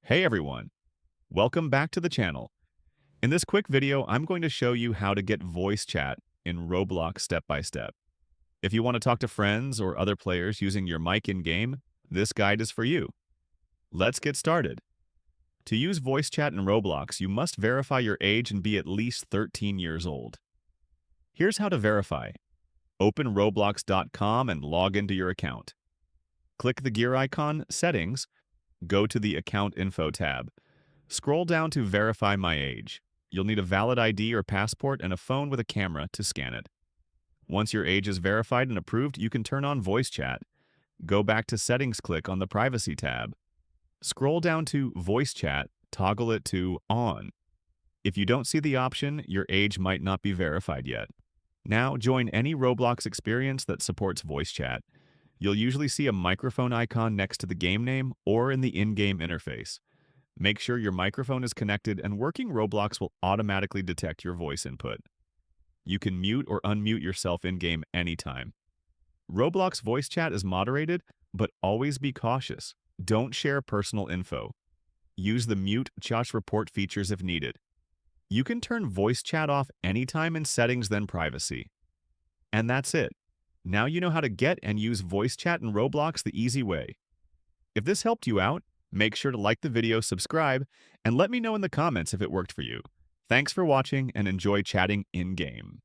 Hey everyone, welcome back to the channel. In this quick video, I'm going to show you how to get voice chat in Roblox step by step. If you want to talk to friends or other players using your mic in-game, this guide is for you. Let's get started. To use voice chat in Roblox, you must verify your age and be at least 13 years old. Here's how to verify. Open roblox.com and log into your account. Click the gear icon, Settings, go to the Account Info tab. Scroll down to Verify My Age. You'll need a valid ID or passport and a phone with a camera to scan it. Once your age is verified and approved, you can turn on voice chat. Go back to Settings, click on the Privacy tab. Scroll down to Voice Chat, toggle it to On. If you don't see the option, your age might not be verified yet. Now, join any Roblox experience that supports voice chat. You'll usually see a microphone icon next to the game name or in the in-game interface. Make sure your microphone is connected and working Roblox will automatically detect your voice input. You can mute or unmute yourself in-game anytime. Roblox voice chat is moderated, but always be cautious. Don't share personal info. Use the mute chat report features if needed. You can turn voice chat off anytime in Settings, then Privacy. And that's it. Now you know how to get and use voice chat in Roblox the easy way. If this helped you out, make sure to like the video, subscribe, and let me know in the comments if it worked for you. Thanks for watching and enjoy chatting in-game.